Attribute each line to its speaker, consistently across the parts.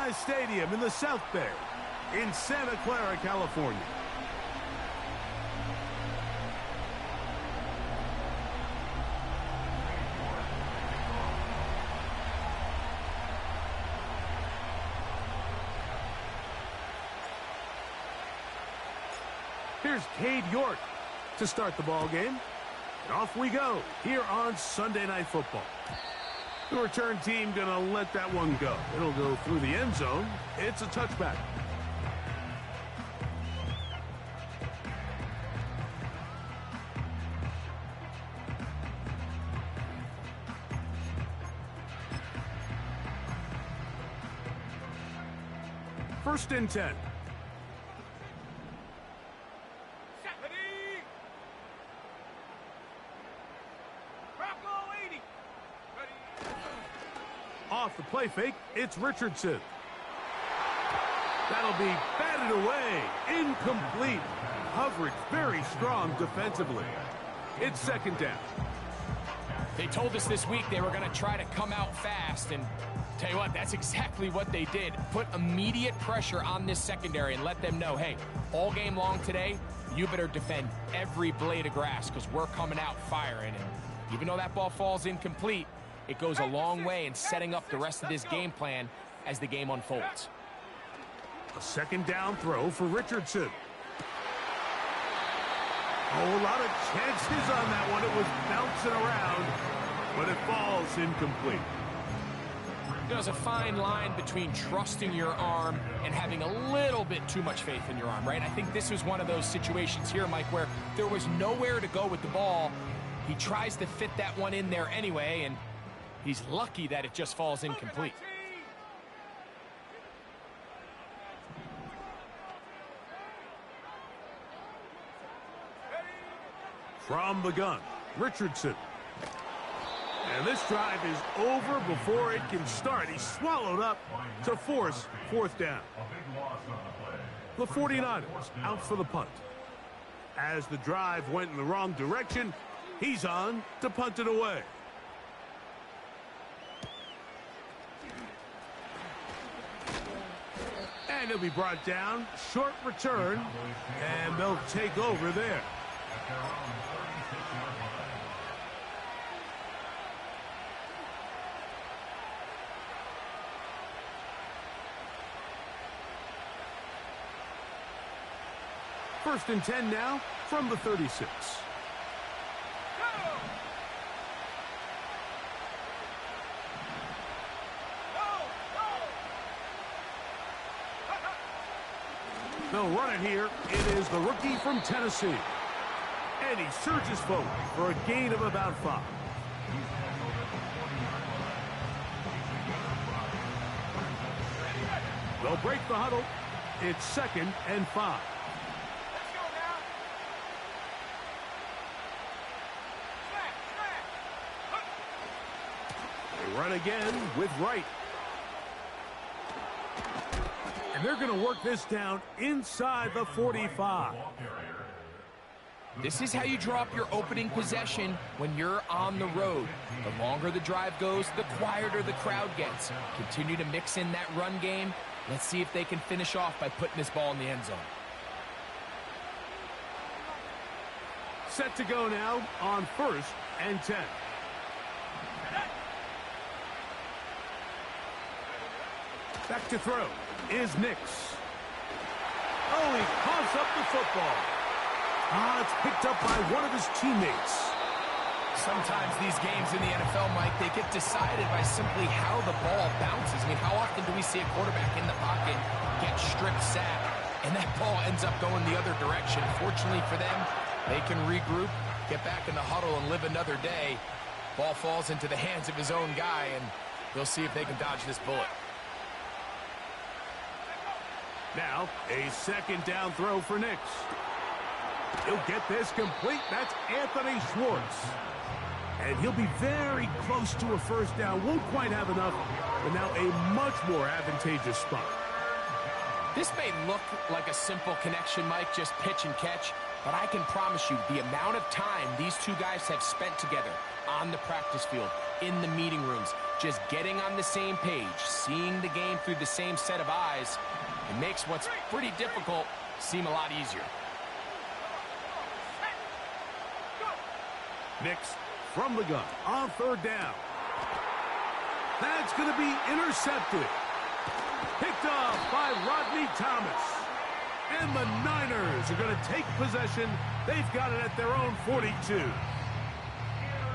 Speaker 1: Levi's Stadium in the South Bay in Santa Clara, California. Here's Cade York to start the ball game. And off we go here on Sunday Night Football. The return team going to let that one go. It'll go through the end zone. It's a touchback. First and 10. Off the play fake, it's Richardson. That'll be batted away. Incomplete. Coverage very strong defensively. It's second down.
Speaker 2: They told us this week they were going to try to come out fast, and tell you what, that's exactly what they did. Put immediate pressure on this secondary and let them know, hey, all game long today, you better defend every blade of grass because we're coming out firing. And even though that ball falls incomplete, it goes a long way in setting up the rest of this game plan as the game unfolds.
Speaker 1: A second down throw for Richardson. Oh, a lot of chances on that one. It was bouncing around, but it falls incomplete.
Speaker 2: There's a fine line between trusting your arm and having a little bit too much faith in your arm, right? I think this was one of those situations here, Mike, where there was nowhere to go with the ball. He tries to fit that one in there anyway, and he's lucky that it just falls incomplete.
Speaker 1: From the gun, Richardson. And this drive is over before it can start. He's swallowed up to force fourth down. The 49ers out for the punt. As the drive went in the wrong direction, he's on to punt it away. And he'll be brought down. Short return. And they'll take over there. First and 10 now from the 36. They'll run it here. It is the rookie from Tennessee. And he surges forward for a gain of about 5. They'll break the huddle. It's second and 5. They run again with Wright. And they're going to work this down inside the 45.
Speaker 2: This is how you draw up your opening possession when you're on the road. The longer the drive goes, the quieter the crowd gets. Continue to mix in that run game. Let's see if they can finish off by putting this ball in the end zone.
Speaker 1: Set to go now on first and 10. Back to throw is Nix. Oh, he coughs up the football. It's picked up by one of his teammates.
Speaker 2: Sometimes these games in the NFL, Mike, they get decided by simply how the ball bounces. I mean, how often do we see a quarterback in the pocket get strip sacked, and that ball ends up going the other direction? Fortunately for them, they can regroup, get back in the huddle, and live another day. Ball falls into the hands of his own guy, and they'll see if they can dodge this bullet.
Speaker 1: Now, a second down throw for Nix. He'll get this complete. That's Anthony Schwartz. And he'll be very close to a first down. Won't quite have enough, but now a much more advantageous spot.
Speaker 2: This may look like a simple connection, Mike, just pitch and catch, but I can promise you the amount of time these two guys have spent together on the practice field, in the meeting rooms. Just getting on the same page, seeing the game through the same set of eyes, it makes what's pretty difficult seem a lot easier.
Speaker 1: Nix from the gun on third down. That's going to be intercepted. Picked off by Rodney Thomas. And the Niners are going to take possession. They've got it at their own 42.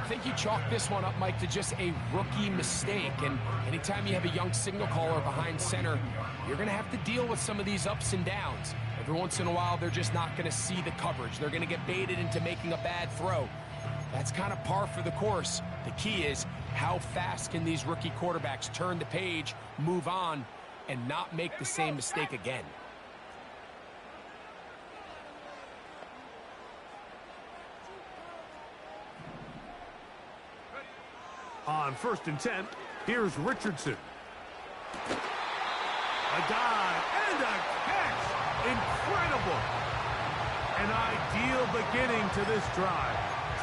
Speaker 2: I think you chalk this one up, Mike, to just a rookie mistake. And anytime you have a young signal caller behind center, you're going to have to deal with some of these ups and downs. Every once in a while, they're just not going to see the coverage. They're going to get baited into making a bad throw. That's kind of par for the course. The key is how fast can these rookie quarterbacks turn the page, move on, and not make the same mistake again.
Speaker 1: On 1st and 10, here's Richardson. A dive and a catch. Incredible. An ideal beginning to this drive.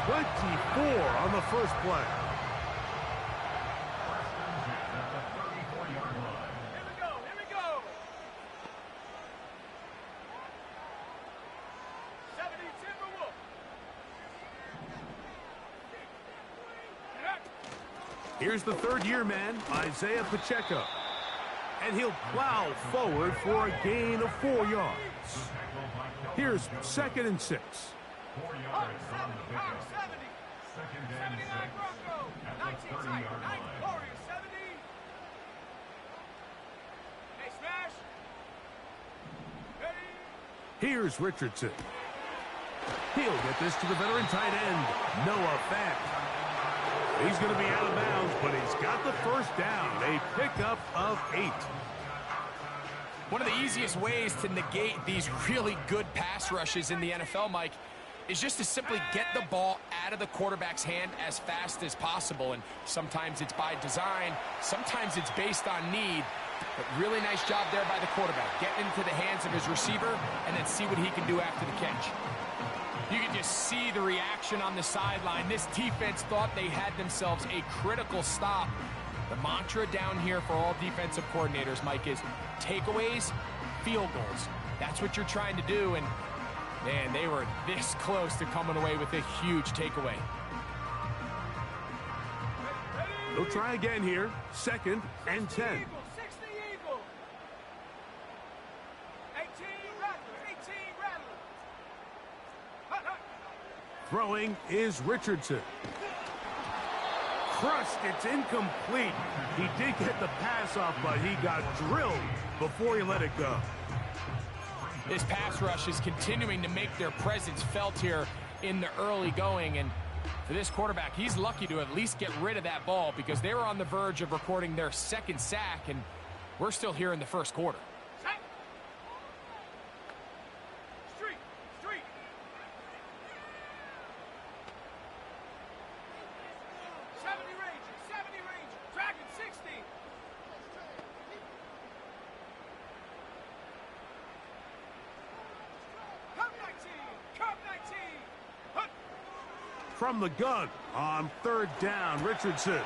Speaker 1: 24 on the first play.
Speaker 3: Here we go. 70 Timberwolves.
Speaker 1: Here's the third-year man, Isaiah Pacheco. And he'll plow forward for a gain of 4 yards. Here's 2nd and 6.
Speaker 3: 4 yards on the pickup. 79 Broncos. 19 Titans. 9 Warriors. 70. Hey, smash. Ready.
Speaker 1: Here's Richardson. He'll get this to the veteran tight end, Noah Fant. He's going to be out of bounds, but he's got the first down. A pickup of 8.
Speaker 2: One of the easiest ways to negate these really good pass rushes in the NFL, Mike, is just to simply get the ball out of the quarterback's hand as fast as possible. And sometimes it's by design, sometimes it's based on need. But really nice job there by the quarterback, getting into the hands of his receiver and then see what he can do after the catch. You can just see the reaction on the sideline. This defense thought they had themselves a critical stop. The mantra down here for all defensive coordinators, Mike, is takeaways, field goals. That's what you're trying to do, and man, they were this close to coming away with a huge takeaway.
Speaker 1: They'll try again here. 2nd and 10.
Speaker 3: 60 Eagles. 18 Rattlers. 18 Rattlers.
Speaker 1: Throwing is Richardson. Crushed, it's incomplete. He did get the pass off, but he got drilled before he let it go.
Speaker 2: This pass rush is continuing to make their presence felt here in the early going, and for this quarterback, he's lucky to at least get rid of that ball because they were on the verge of recording their 2nd sack, and we're still here in the 1st quarter.
Speaker 3: Street. 70 Rangers. Dragon 60. Cup 19.
Speaker 1: From the gun on 3rd down, Richardson.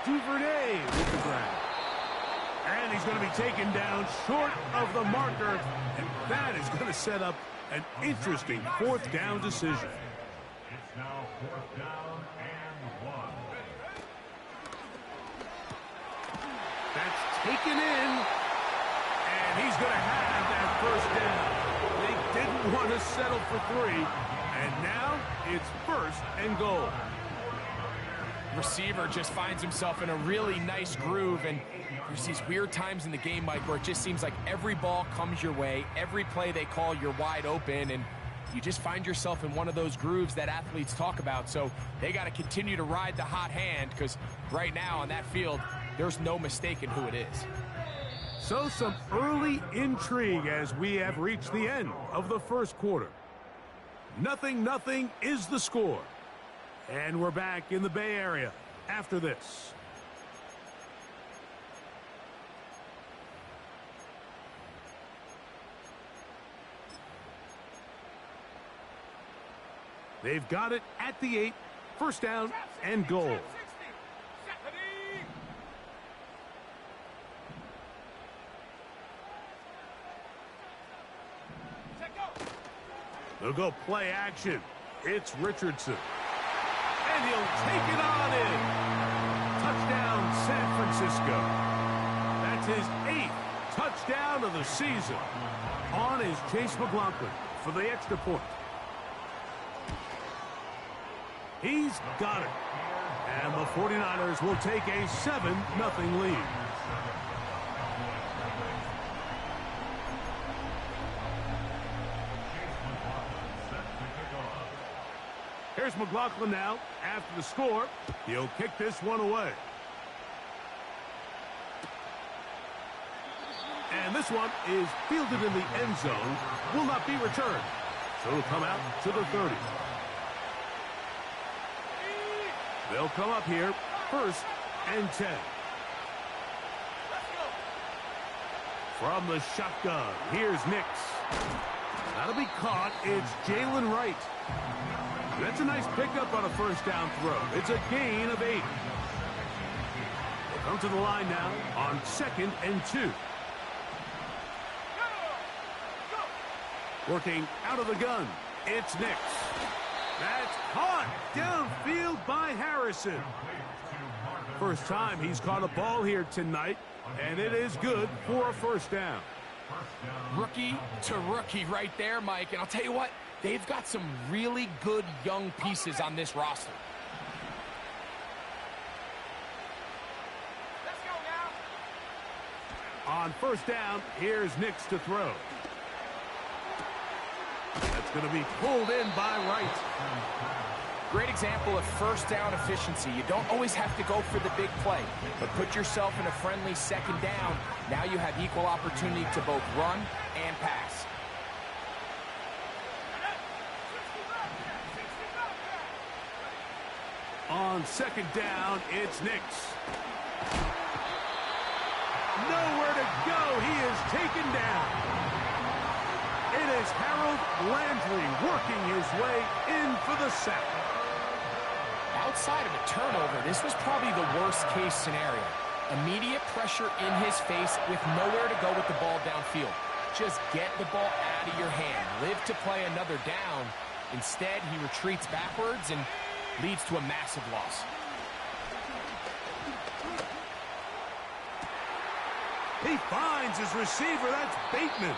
Speaker 1: Duvernay with the grab. And he's going to be taken down short of the marker. And that is going to set up an interesting 4th down decision.
Speaker 4: It's now 4th down and 1.
Speaker 1: That's taken in. And he's going to have that 1st down. They didn't want to settle for 3. And now it's 1st and goal.
Speaker 2: Receiver just finds himself in a really nice groove, and there's these weird times in the game, Mike, where it just seems like every ball comes your way, every play they call, you're wide open, and you just find yourself in one of those grooves that athletes talk about. So they got to continue to ride the hot hand, because right now on that field, there's no mistaking who it is.
Speaker 1: So some early intrigue as we have reached the end of the 1st quarter. 0-0 is the score. And we're back in the Bay Area after this. They've got it at the 8. 1st down and goal. They'll go play action. It's Richardson. And he'll take it on in. Touchdown, San Francisco. That's his 8th touchdown of the season. On is Chase McLaughlin for the extra point. He's got it. And the 49ers will take a 7-0 lead. Here's McLaughlin now. After the score, he'll kick this one away. And this one is fielded in the end zone. Will not be returned. So it'll come out to the 30. They'll come up here, 1st and 10. From the shotgun, here's Nix. That'll be caught. It's Jalen Wright. That's a nice pickup on a 1st down throw. It's a gain of 8. They'll come to the line now on 2nd and 2. Working out of the gun, it's Nix. That's caught downfield by Harrison. First time he's caught a ball here tonight, and it is good for a 1st down.
Speaker 2: Rookie to rookie right there, Mike. And I'll tell you what, they've got some really good young pieces on this roster.
Speaker 3: Let's go now.
Speaker 1: On 1st down, here's Nix to throw. That's going to be pulled in by Wright.
Speaker 2: Great example of 1st down efficiency. You don't always have to go for the big play, but put yourself in a friendly 2nd down. Now you have equal opportunity to both run and pass.
Speaker 1: On 2nd down, it's Nix. Nowhere to go. He is taken down. It is Harold Landry working his way in for the sack.
Speaker 2: Outside of a turnover, this was probably the worst-case scenario. Immediate pressure in his face with nowhere to go with the ball downfield. Just get the ball out of your hand. Live to play another down. Instead, he retreats backwards and leads to a massive loss.
Speaker 1: He finds his receiver. That's Bateman.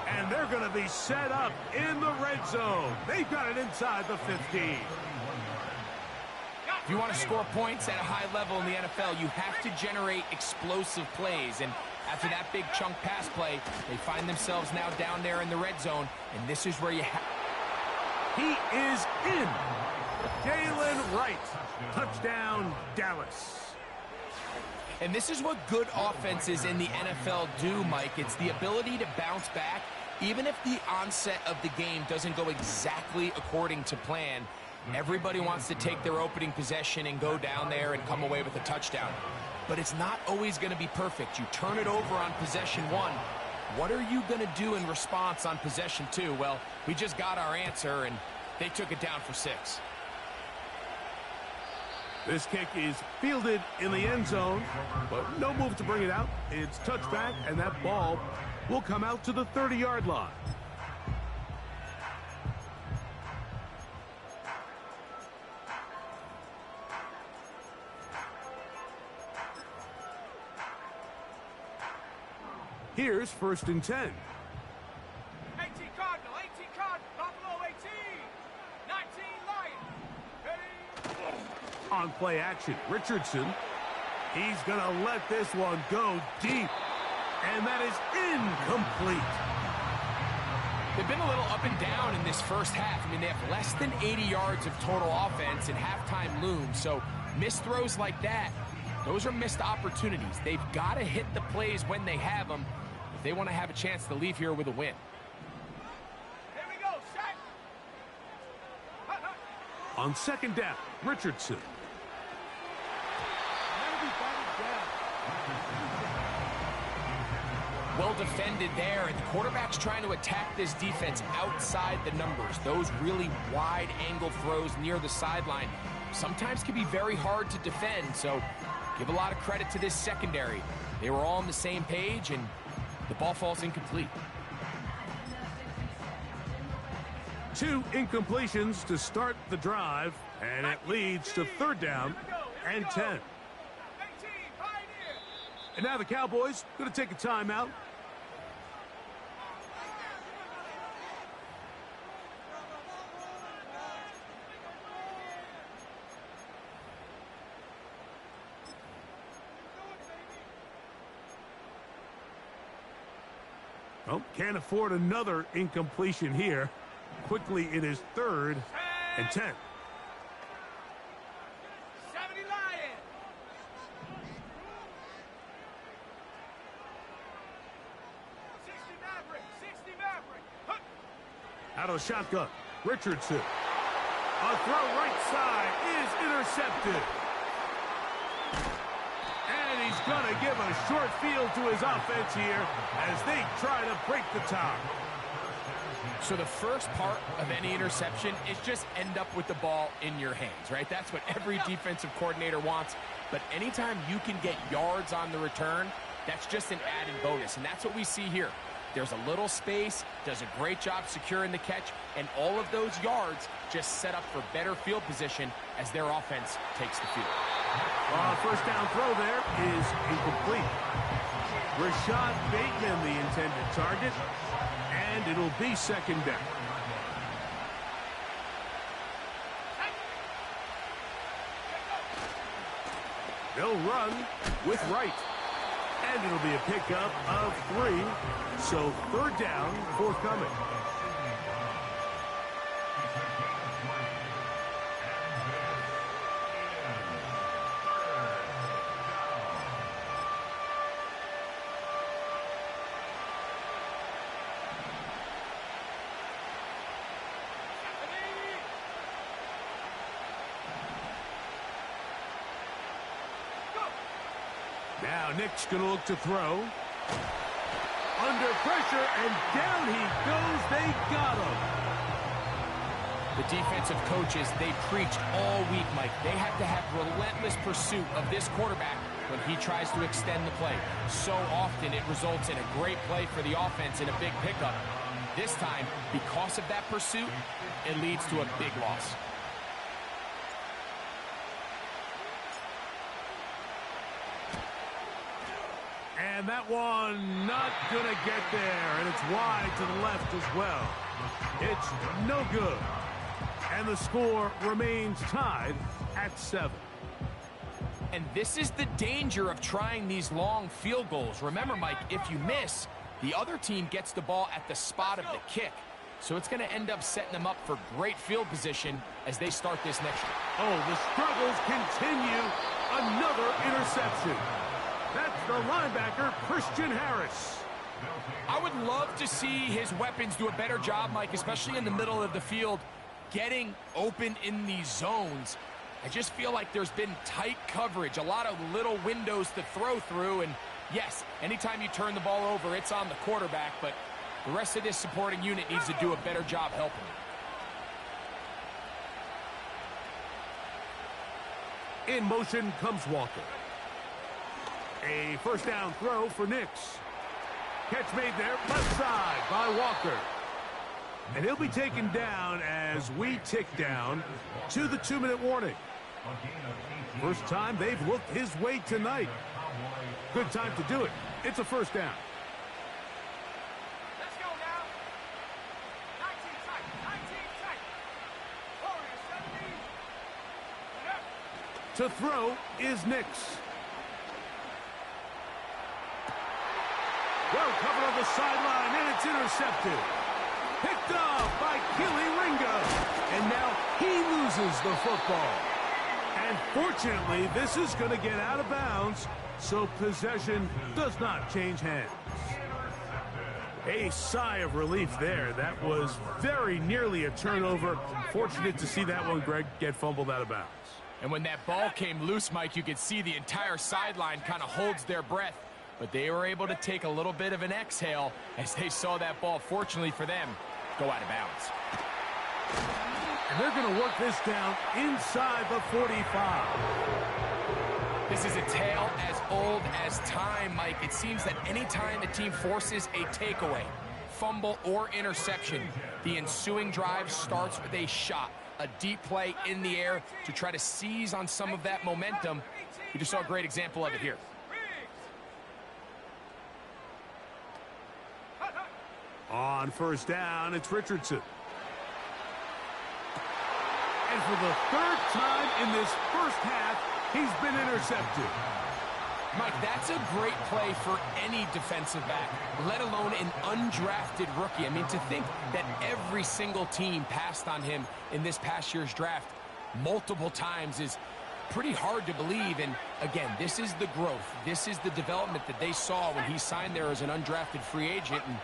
Speaker 1: And they're going to be set up in the red zone. They've got it inside the 15.
Speaker 2: If you want to score points at a high level in the NFL, you have to generate explosive plays. And after that big chunk pass play, they find themselves now down there in the red zone. And this is where you have...
Speaker 1: He is in. Jalen Wright. Touchdown, Dallas.
Speaker 2: And this is what good offenses in the NFL do, Mike. It's the ability to bounce back, even if the onset of the game doesn't go exactly according to plan. Everybody wants to take their opening possession and go down there and come away with a touchdown. But it's not always going to be perfect. You turn it over on possession 1. What are you going to do in response on possession 2? Well, we just got our answer, and they took it down for 6.
Speaker 1: This kick is fielded in the end zone, but no move to bring it out. It's touchback, and that ball will come out to the 30-yard line. Here's 1st and 10.
Speaker 3: 18 Cardinal, 18 Cardinal, Buffalo 18, 19 Lion. Ready?
Speaker 1: On play action, Richardson. He's going to let this one go deep. And that is incomplete.
Speaker 2: They've been a little up and down in this first half. I mean, they have less than 80 yards of total offense and halftime looms. So missed throws like that, those are missed opportunities. They've got to hit the plays when they have them if they want to have a chance to leave here with a win.
Speaker 3: Here we go, set.
Speaker 1: On 2nd down, Richardson.
Speaker 2: Well defended there, and the quarterback's trying to attack this defense outside the numbers. Those really wide angle throws near the sideline sometimes can be very hard to defend, so give a lot of credit to this secondary. They were all on the same page, and the ball falls incomplete.
Speaker 1: 2 incompletions to start the drive, and it leads to 3rd down and 10. And now the Cowboys going to take a timeout. Well, can't afford another incompletion here. Quickly, it is 3rd and 10.
Speaker 3: 70 Lions. 60 Maverick. 60 Maverick. Hook.
Speaker 1: Out of the shotgun, Richardson. A throw right side is intercepted. And he's going to give a short field to his offense here as they try to break the tie.
Speaker 2: So the first part of any interception is just end up with the ball in your hands, right? That's what every defensive coordinator wants. But anytime you can get yards on the return, that's just an added bonus. And that's what we see here. There's a little space, does a great job securing the catch, and all of those yards just set up for better field position as their offense takes the field.
Speaker 1: First down throw there is incomplete. Rashad Bateman, the intended target, and it'll be 2nd down. They'll run with Wright. And it'll be a pickup of 3. So 3rd down, forthcoming. Now Nick's going to look to throw. Under pressure, and down he goes. They got him.
Speaker 2: The defensive coaches, they preached all week, Mike. They have to have relentless pursuit of this quarterback when he tries to extend the play. So often it results in a great play for the offense and a big pickup. This time, because of that pursuit, it leads to a big loss.
Speaker 1: And that one not going to get there. And it's wide to the left as well. It's no good. And the score remains tied at 7.
Speaker 2: And this is the danger of trying these long field goals. Remember, Mike, if you miss, the other team gets the ball at the spot of the kick. So it's going to end up setting them up for great field position as they start this next year.
Speaker 1: Oh, the struggles continue. Another interception. That's the linebacker, Christian Harris.
Speaker 2: I would love to see his weapons do a better job, Mike, especially in the middle of the field, getting open in these zones. I just feel like there's been tight coverage, a lot of little windows to throw through, and yes, anytime you turn the ball over, it's on the quarterback, but the rest of this supporting unit needs to do a better job helping him.
Speaker 1: In motion comes Walker. A first down throw for Nix. Catch made there, left side by Walker. And he'll be taken down as we tick down to the 2-minute warning. First time they've looked his way tonight. Good time to do it. It's a first down.
Speaker 3: Let's go now. 19 tight. 19 tight. Warriors 70.
Speaker 1: To throw is Nix. Well covered on the sideline, and it's intercepted. Picked off by Keely Ringo. And now he loses the football. And fortunately, this is going to get out of bounds, so possession does not change hands. A sigh of relief there. That was very nearly a turnover. Fortunate to see that one, Greg, get fumbled out of bounds.
Speaker 2: And when that ball came loose, Mike, you could see the entire sideline kind of holds their breath. But they were able to take a little bit of an exhale as they saw that ball, fortunately for them, go out of bounds.
Speaker 1: And they're going to work this down inside the 45.
Speaker 2: This is a tale as old as time, Mike. It seems that anytime a team forces a takeaway, fumble, or interception, the ensuing drive starts with a shot, a deep play in the air to try to seize on some of that momentum. You just saw a great example of it here.
Speaker 1: On first down, it's Richardson. And for the third time in this first half, he's been intercepted.
Speaker 2: Mike, that's a great play for any defensive back, let alone an undrafted rookie. I mean, to think that every single team passed on him in this past year's draft multiple times is pretty hard to believe. And again, this is the growth. This is the development that they saw when he signed there as an undrafted free agent. And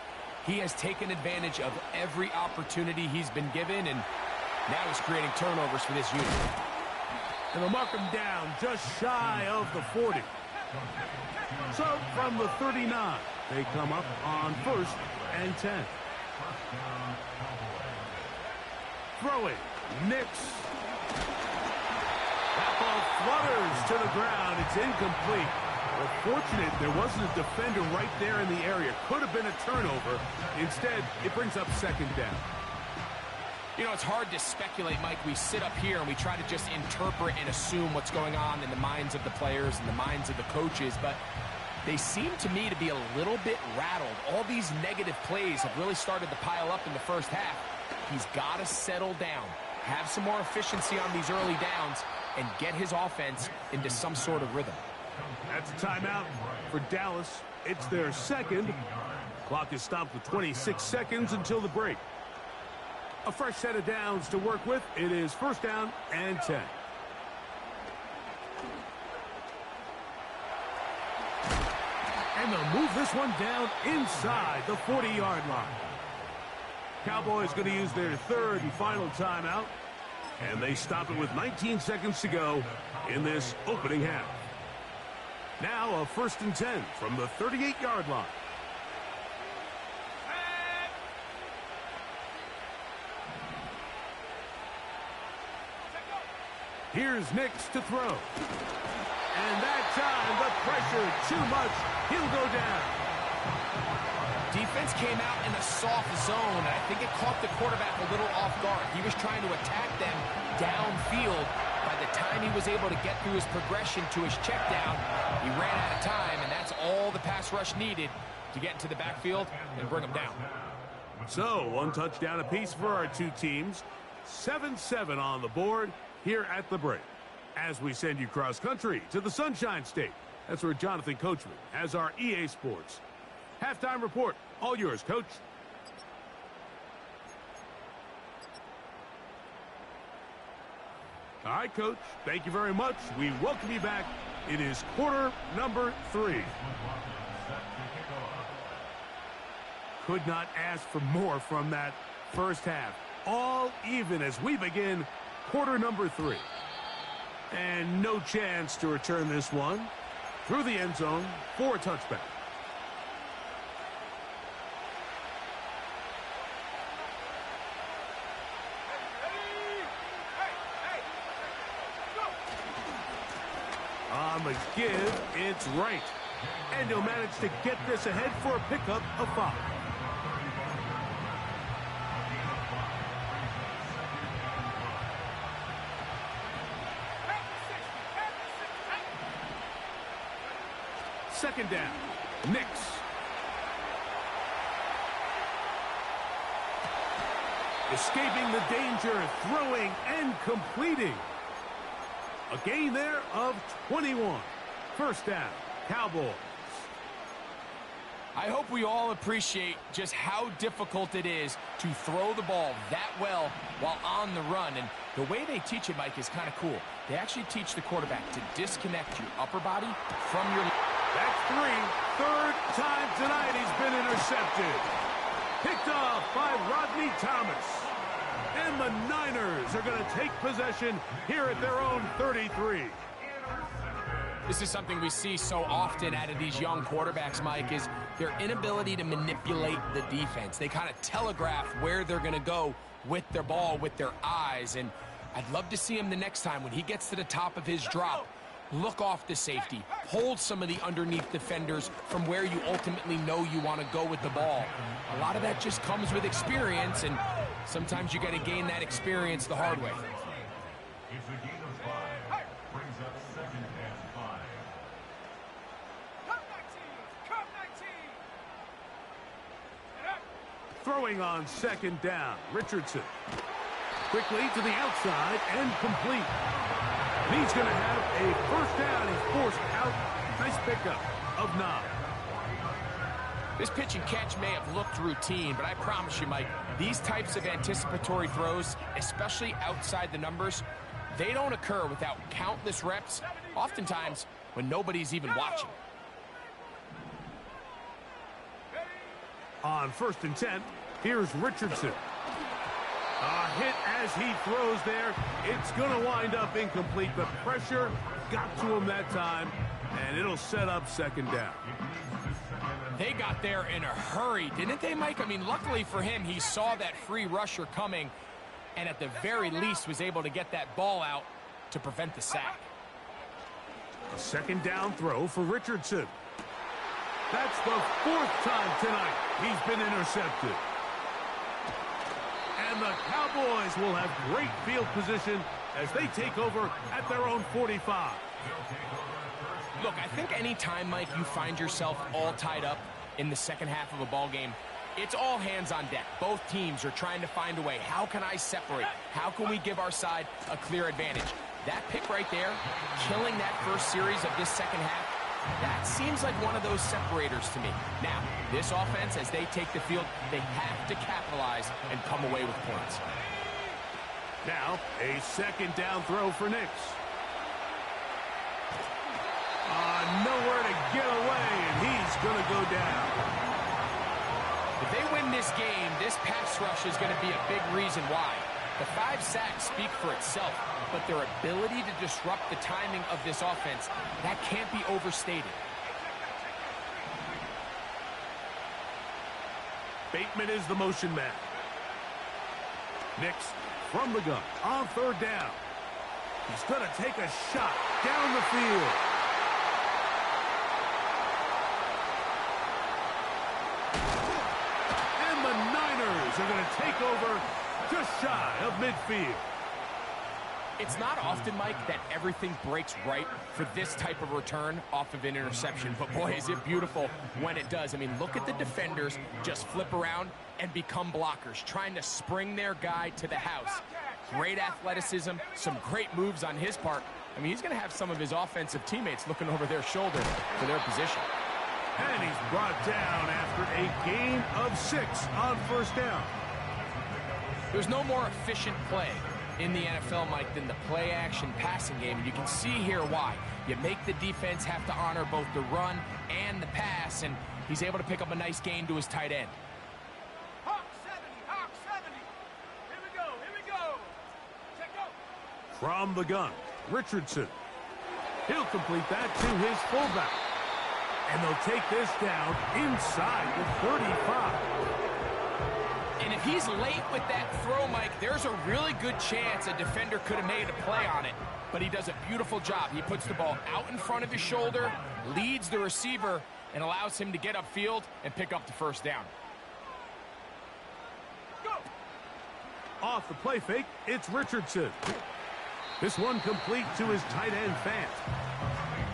Speaker 2: he has taken advantage of every opportunity he's been given, and now he's creating turnovers for this unit.
Speaker 1: And they'll mark him down just shy of the 40. So from the 39, they come up on 1st and 10. Throwing, Nix. That ball flutters to the ground. It's incomplete. Well, fortunate there wasn't a defender right there in the area. Could have been a turnover. Instead, it brings up 2nd down.
Speaker 2: You know, it's hard to speculate, Mike. We sit up here and we try to just interpret and assume what's going on in the minds of the players and the minds of the coaches, but they seem to me to be a little bit rattled. All these negative plays have really started to pile up in the first half. He's got to settle down, have some more efficiency on these early downs, and get his offense into some sort of rhythm.
Speaker 1: That's a timeout for Dallas. It's their 2nd. Clock is stopped with 26 seconds until the break. A fresh set of downs to work with. It is 1st down and 10. And they'll move this one down inside the 40-yard line. Cowboys going to use their 3rd and final timeout. And they stop it with 19 seconds to go in this opening half. Now a 1st and 10 from the 38-yard line. Here's Nix to throw. And that time, the pressure too much. He'll go down.
Speaker 2: Defense came out in a soft zone, and I think it caught the quarterback a little off guard. He was trying to attack them downfield. By the time he was able to get through his progression to his check down, he ran out of time, and that's all the pass rush needed to get into the backfield and bring him down.
Speaker 1: So, 1 touchdown apiece for our two teams. 7-7 on the board here at the break. As we send you cross-country to the Sunshine State. That's where Jonathan Coachman has our EA Sports halftime report. All yours, Coach. All right, Coach. Thank you very much. We welcome you back. It is quarter number 3. Could not ask for more from that first half. All even as we begin quarter number 3. And no chance to return this one through the end zone for a touchback. On the give, it's right. And he'll manage to get this ahead for a pickup of 5. Second down, Nix. Escaping the danger, throwing and completing. A gain there of 21. First down, Cowboys.
Speaker 2: I hope we all appreciate just how difficult it is to throw the ball that well while on the run. And the way they teach it, Mike, is kind of cool. They actually teach the quarterback to disconnect your upper body from your...
Speaker 1: That's 3. Third time tonight he's been intercepted. Picked off by Rodney Thomas. And the Niners are going to take possession here at their own 33.
Speaker 2: This is something we see so often out of these young quarterbacks, Mike, is their inability to manipulate the defense. They kind of telegraph where they're going to go with their ball, with their eyes. And I'd love to see him the next time when he gets to the top of his drop. look off the safety, hold some of the underneath defenders from where you ultimately know you want to go with the ball. A lot of that just comes with experience, and sometimes you got to gain that experience the hard way.
Speaker 4: It's a gain of 5. Brings up 2nd and 5.
Speaker 3: Come 19. Come 19.
Speaker 1: Throwing on 2nd down, Richardson. Quickly to the outside and complete. And he's going to have a 1st down. He's forced out. Nice pickup of 9.
Speaker 2: This pitch and catch may have looked routine, but I promise you, Mike, these types of anticipatory throws, especially outside the numbers, they don't occur without countless reps, oftentimes when nobody's even watching.
Speaker 1: On 1st and 10, here's Richardson. A hit as he throws there. It's going to wind up incomplete, but pressure got to him that time, and it'll set up 2nd down.
Speaker 2: They got there in a hurry, didn't they, Mike? I mean, luckily for him, he saw that free rusher coming, and at the very least was able to get that ball out to prevent the sack.
Speaker 1: A 2nd down throw for Richardson. That's the 4th time tonight he's been intercepted. And the Cowboys will have great field position as they take over at their own 45.
Speaker 2: Look, I think any time, Mike, you find yourself all tied up in the second half of a ball game, it's all hands on deck. Both teams are trying to find a way. How can I separate? How can we give our side a clear advantage? That pick right there, killing that first series of this second half, that seems like one of those separators to me. Now, this offense, as they take the field, they have to capitalize and come away with points.
Speaker 1: Now, a 2nd down throw for Nix. Nowhere to get away, and he's going to go down.
Speaker 2: If they win this game, this pass rush is going to be a big reason why. The 5 sacks speak for itself, but their ability to disrupt the timing of this offense, that can't be overstated.
Speaker 1: Bateman is the motion man. Nix from the gun on 3rd down. He's going to take a shot down the field. And the Niners are going to take over just shy of midfield.
Speaker 2: It's not often, Mike, that everything breaks right for this type of return off of an interception. But, boy, is it beautiful when it does. I mean, look at the defenders just flip around and become blockers, trying to spring their guy to the house. Great athleticism, some great moves on his part. I mean, he's going to have some of his offensive teammates looking over their shoulder for their position.
Speaker 1: And he's brought down after a gain of 6 on 1st down.
Speaker 2: There's no more efficient play in the NFL, Mike, than the play-action passing game. And you can see here why. You make the defense have to honor both the run and the pass, and he's able to pick up a nice gain to his tight end.
Speaker 3: Hawk 70, Hawk 70. Here we go, here we go. Check out.
Speaker 1: From the gun, Richardson. He'll complete that to his fullback. And they'll take this down inside the 35.
Speaker 2: And if he's late with that throw, Mike, there's a really good chance a defender could have made a play on it. But he does a beautiful job. He puts the ball out in front of his shoulder, leads the receiver, and allows him to get upfield and pick up the 1st down.
Speaker 3: Go.
Speaker 1: Off the play fake, it's Richardson. This one complete to his tight end, Fant.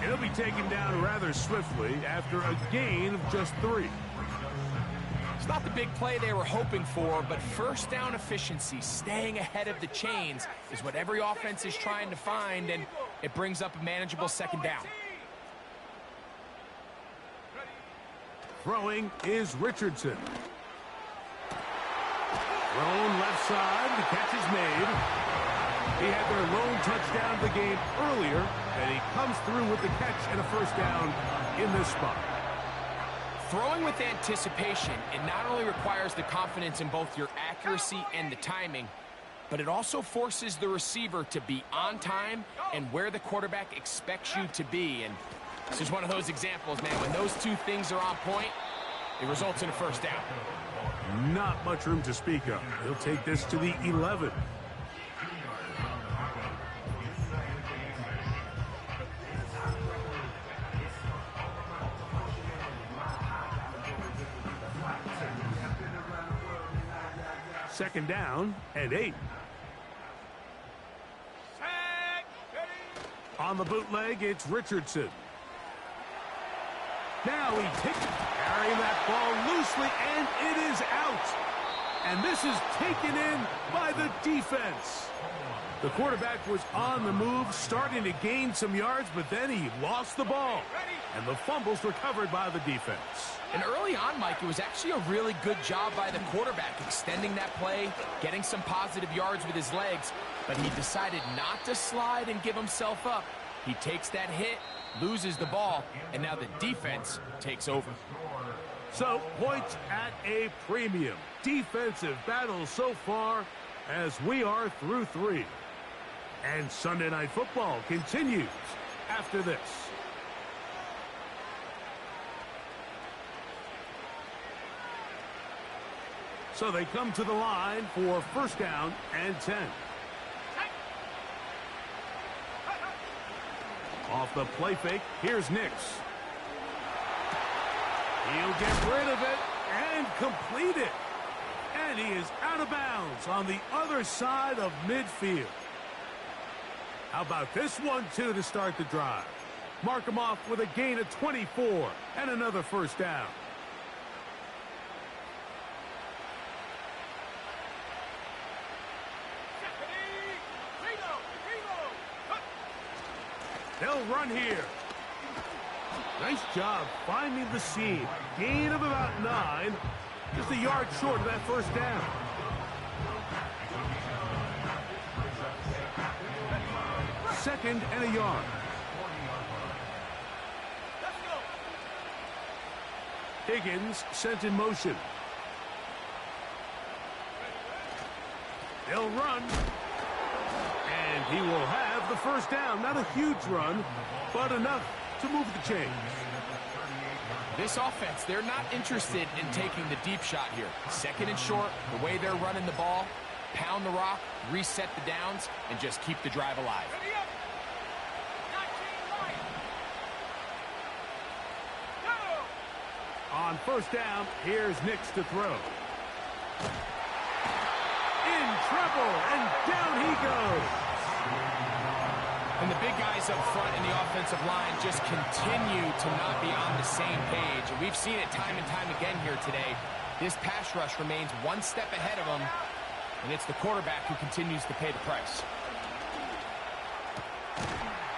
Speaker 1: He'll be taken down rather swiftly after a gain of just 3.
Speaker 2: It's not the big play they were hoping for, but 1st down efficiency, staying ahead of the chains, is what every offense is trying to find, and it brings up a manageable 2nd down.
Speaker 1: Throwing is Richardson. Thrown left side, the catch is made. He had their lone touchdown of the game earlier, and he comes through with the catch and a 1st down in this spot.
Speaker 2: Throwing with anticipation, it not only requires the confidence in both your accuracy and the timing, but it also forces the receiver to be on time and where the quarterback expects you to be. And this is one of those examples, man. When those two things are on point, it results in a 1st down.
Speaker 1: Not much room to speak of. He'll take this to the 11. Second down and 8. On the bootleg, it's Richardson. Now he takes it, carrying that ball loosely, and it is out. And this is taken in by the defense. The quarterback was on the move, starting to gain some yards, but then he lost the ball. And the fumble's recovered by the defense.
Speaker 2: And early on, Mike, it was actually a really good job by the quarterback, extending that play, getting some positive yards with his legs, but he decided not to slide and give himself up. He takes that hit, loses the ball, and now the defense takes over.
Speaker 1: So, points at a premium. Defensive battle so far as we are through 3. And Sunday Night Football continues after this. So they come to the line for first down and 10. Off the play fake, here's Nix. He'll get rid of it and complete it. And he is out of bounds on the other side of midfield. How about this one, too, to start the drive? Mark him off with a gain of 24 and another first down. They'll run here. Nice job finding the seam. Gain of about 9. Just a yard short of that first down. Second and a yard. Higgins sent in motion. They'll run. And he will have the first down. Not a huge run, but enough to move the chains.
Speaker 2: This offense, they're not interested in taking the deep shot here. Second and short, the way they're running the ball, pound the rock, reset the downs, and just keep the drive alive.
Speaker 1: On first down, here's Nix to throw. In trouble, and down he goes.
Speaker 2: And the big guys up front in the offensive line just continue to not be on the same page. And we've seen it time and time again here today. This pass rush remains one step ahead of them, and it's the quarterback who continues to pay the price.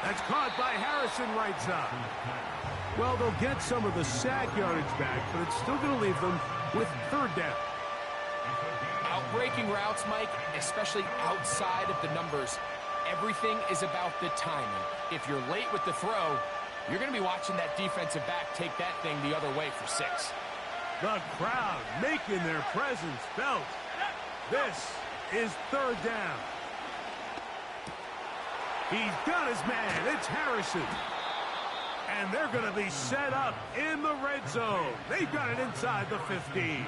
Speaker 1: That's caught by Harrison right side. Well, they'll get some of the sack yardage back, but it's still going to leave them with third down.
Speaker 2: Outbreaking routes, Mike, especially outside of the numbers, everything is about the timing. If you're late with the throw, you're going to be watching that defensive back take that thing the other way for 6.
Speaker 1: The crowd making their presence felt. This is third down. He's got his man. It's Harrison. And they're going to be set up in the red zone. They've got it inside the 15.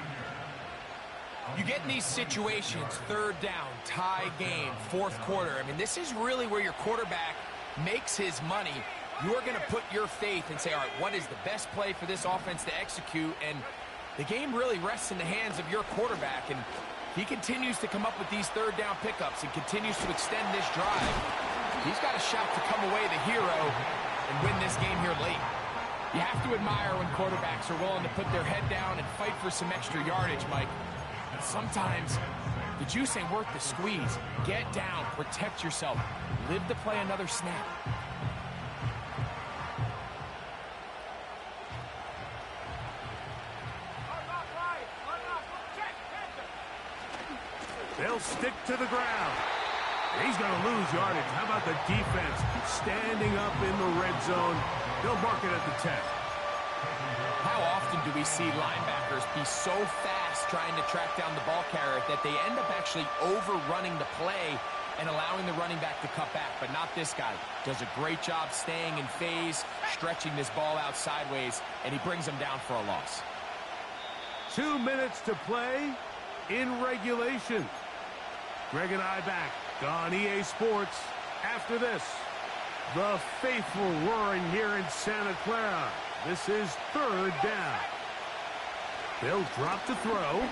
Speaker 2: You get in these situations, third down, tie game, fourth quarter. I mean, this is really where your quarterback makes his money. You're going to put your faith and say, all right, what is the best play for this offense to execute? And the game really rests in the hands of your quarterback. And he continues to come up with these third down pickups and continues to extend this drive. He's got a shot to come away the hero and win this game here late. You have to admire when quarterbacks are willing to put their head down and fight for some extra yardage, Mike. And sometimes the juice ain't worth the squeeze. Get down, protect yourself, live to play another snap.
Speaker 1: They'll stick to the ground. He's going to lose yardage. How about the defense standing up in the red zone? They'll mark it at the 10.
Speaker 2: How often do we see linebackers be so fast trying to track down the ball carrier that they end up actually overrunning the play and allowing the running back to cut back? But not this guy. Does a great job staying in phase, stretching this ball out sideways, and he brings them down for a loss.
Speaker 1: 2 minutes to play in regulation. Greg and I back on EA Sports after this. The faithful roaring here in Santa Clara. This is third down. They'll drop to throw.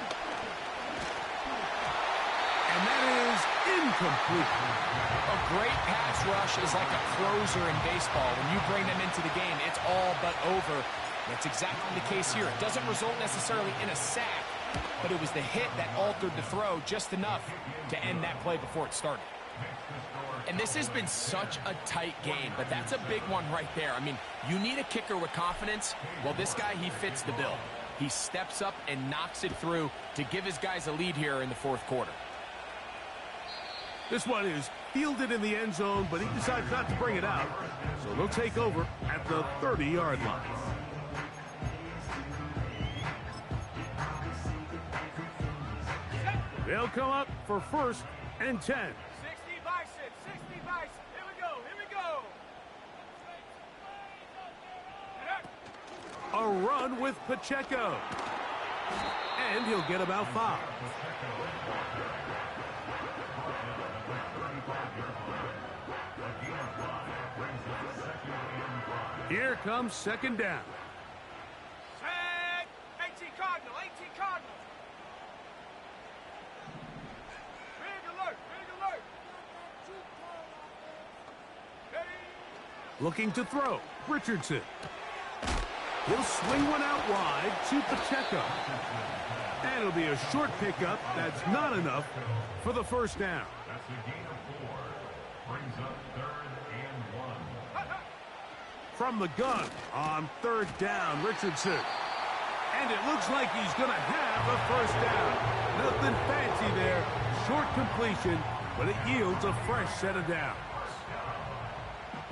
Speaker 1: And that is incomplete.
Speaker 2: A great pass rush is like a closer in baseball. When you bring them into the game, it's all but over. That's exactly the case here. It doesn't result necessarily in a sack, but it was the hit that altered the throw just enough to end that play before it started. And this has been such a tight game, but that's a big one right there. I mean, you need a kicker with confidence. Well, this guy, he fits the bill. He steps up and knocks it through to give his guys a lead here in the fourth quarter.
Speaker 1: This one is fielded in the end zone, but he decides not to bring it out. So they'll take over at the 30-yard line. They'll come up for 1st and 10.
Speaker 3: 60 bicep, 60 bicep. Here we go, here we go.
Speaker 1: A run with Pacheco. And he'll get about 5. Here comes 2nd down.
Speaker 3: Set. 18 Cardinal, 18 Cardinal. Big alert, big alert. Ready.
Speaker 1: Looking to throw. Richardson. He'll swing one out wide to Pacheco. And it'll be a short pickup. That's not enough for the 1st down.
Speaker 4: That's a gain of 4. Brings up 3rd and 1.
Speaker 1: From the gun on 3rd down, Richardson. And it looks like he's going to have a 1st down. Nothing fancy there. Short completion, but it yields a fresh set of downs.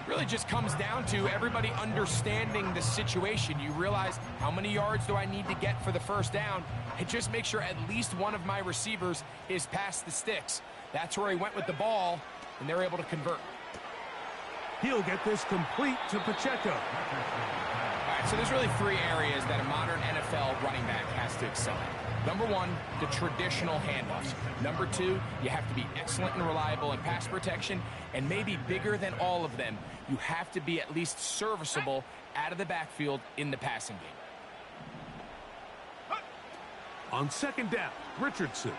Speaker 2: Really just comes down to everybody understanding the situation. You realize, how many yards do I need to get for the 1st down? And just make sure at least one of my receivers is past the sticks. That's where he went with the ball, and they're able to convert.
Speaker 1: He'll get this complete to Pacheco.
Speaker 2: All right, so there's really 3 areas that a modern NFL running back has to excel at. Number 1, the traditional handoffs. Number 2, you have to be excellent and reliable in pass protection, and maybe bigger than all of them, you have to be at least serviceable out of the backfield in the passing game.
Speaker 1: On 2nd down, Richardson.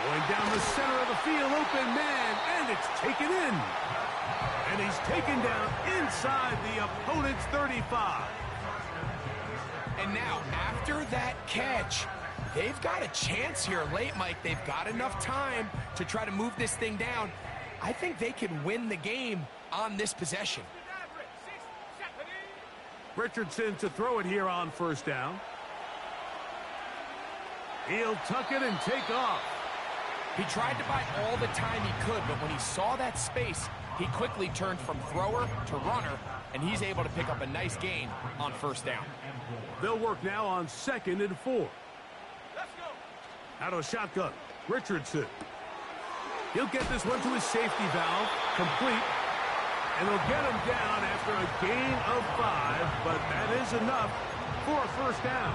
Speaker 1: Going down the center of the field, open man, and it's taken in. And he's taken down inside the opponent's 35.
Speaker 2: And now, after that catch, they've got a chance here late, Mike. They've got enough time to try to move this thing down. I think they can win the game on this possession.
Speaker 1: Richardson to throw it here on 1st down. He'll tuck it and take off.
Speaker 2: He tried to buy all the time he could, but when he saw that space, he quickly turned from thrower to runner, and he's able to pick up a nice gain on 1st down.
Speaker 1: They'll work now on 2nd and 4.
Speaker 3: Let's go.
Speaker 1: Out of shotgun, Richardson. He'll get this one to his safety valve, complete, and they'll get him down after a gain of 5, but that is enough for a 1st down.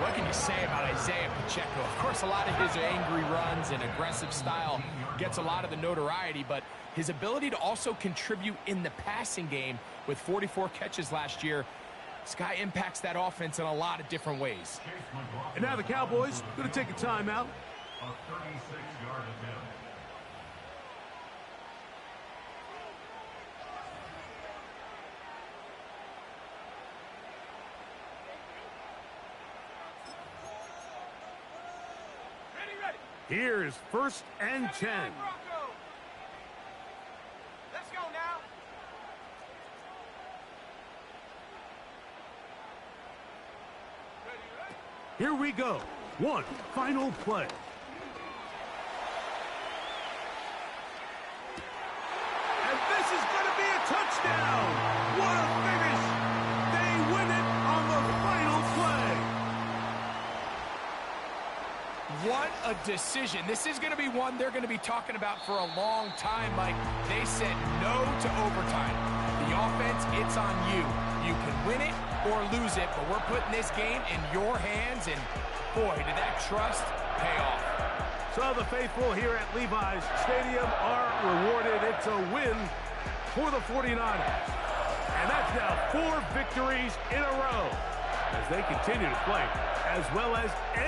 Speaker 2: What can you say about Isaiah Pacheco? Of course, a lot of his angry runs and aggressive style gets a lot of the notoriety, but his ability to also contribute in the passing game with 44 catches last year, this guy impacts that offense in a lot of different ways.
Speaker 1: And now the Cowboys going to take a timeout.
Speaker 4: A 36-yard attempt.
Speaker 3: Ready.
Speaker 1: Here's 1st and 10.
Speaker 3: Bronco. Let's go now. Ready.
Speaker 1: Here we go. One final play. And this is going to be a touchdown. What a finish. They win it on the final play.
Speaker 2: What a decision. This is going to be one they're going to be talking about for a long time, Mike. They said no to overtime. The offense, it's on you. You can win it or lose it, but we're putting this game in your hands, and boy, did that trust pay off.
Speaker 1: So the faithful here at Levi's Stadium are rewarded. It's a win for the 49ers. And that's now 4 victories in a row as they continue to play at as well as any